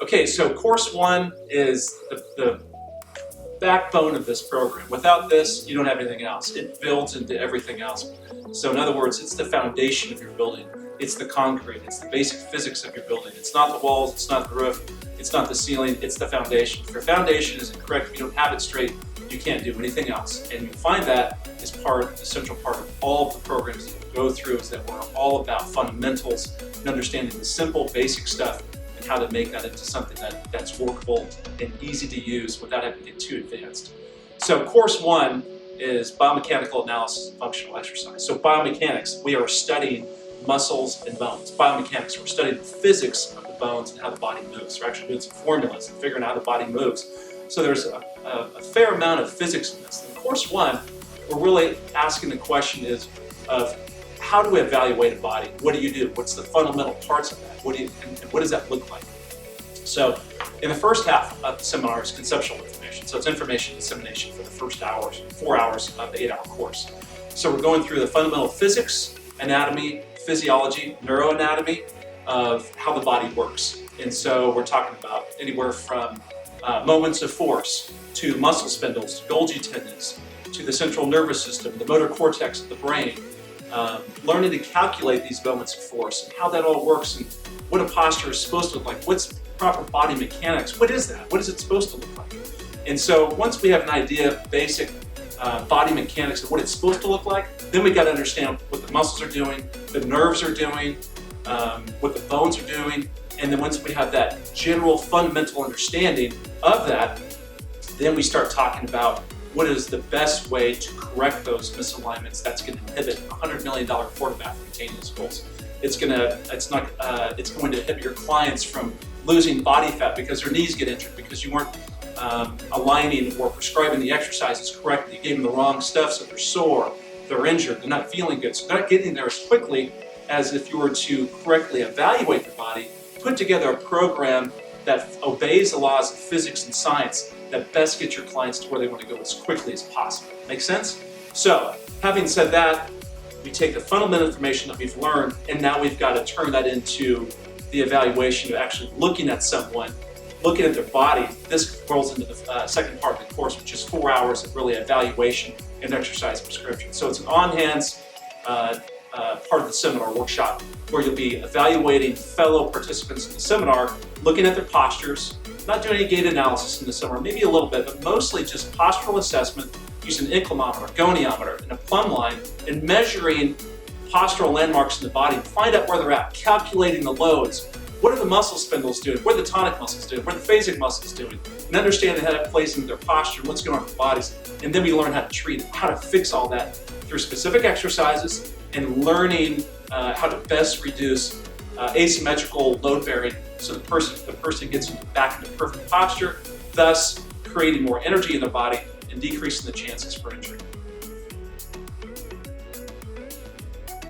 Okay, so course one is the backbone of this program. Without this, you don't have anything else. It builds into everything else. So in other words, it's the foundation of your building. It's the concrete. It's the basic physics of your building. It's not the walls. It's not the roof. It's not the ceiling. It's the foundation. If your foundation isn't correct, if you don't have it straight, you can't do anything else. And you find that is essential part of all of the programs that you go through, is that we're all about fundamentals and understanding the simple, basic stuff and how to make that into something that's workable and easy to use without having to get too advanced. So course one is biomechanical analysis and functional exercise. So biomechanics, we are studying muscles and bones. Biomechanics, we're studying the physics of the bones and how the body moves. We're actually doing some formulas and figuring out how the body moves. So there's a fair amount of physics in this. In course one, we're really asking the question of how do we evaluate a body? What do you do? What's the fundamental parts of that? And what does that look like? So in the first half of the seminar is conceptual information. So it's information dissemination for the first 4 hours of the 8-hour course. So we're going through the fundamental physics, anatomy, physiology, neuroanatomy of how the body works. And so we're talking about anywhere from moments of force to muscle spindles, to Golgi tendons, to the central nervous system, the motor cortex of the brain, learning to calculate these moments of force and how that all works and what a posture is supposed to look like, what's proper body mechanics, what is that, what is it supposed to look like? And so once we have an idea of basic body mechanics of what it's supposed to look like, then we got to understand what the muscles are doing, the nerves are doing, what the bones are doing, and then once we have that general fundamental understanding of that, then we start talking about what is the best way to correct those misalignments that's going to inhibit a $100 million quarterback from attaining his goals. It's going to inhibit your clients from losing body fat because their knees get injured, because you weren't aligning or prescribing the exercises correctly. You gave them the wrong stuff, so they're sore, they're injured, they're not feeling good. So they're not getting there as quickly as if you were to correctly evaluate the body, put together a program that obeys the laws of physics and science that best gets your clients to where they want to go as quickly as possible. Make sense? So, having said that, we take the fundamental information that we've learned, and now we've got to turn that into the evaluation of actually looking at someone, looking at their body. This rolls into the second part of the course, which is 4 hours of really evaluation and exercise prescription. So it's an on-hands part of the seminar workshop where you'll be evaluating fellow participants in the seminar, looking at their postures, not doing any gait analysis in the seminar, maybe a little bit, but mostly just postural assessment using an inclinometer, goniometer, and a plumb line, and measuring postural landmarks in the body, find out where they're at, calculating the loads. What are the muscle spindles doing? What are the tonic muscles doing? What are the phasic muscles doing? And understanding how that plays into their posture, what's going on with their bodies. And then we learn how to treat it, how to fix all that through specific exercises and learning how to best reduce asymmetrical load bearing so the person gets back into perfect posture, thus creating more energy in their body and decreasing the chances for injury.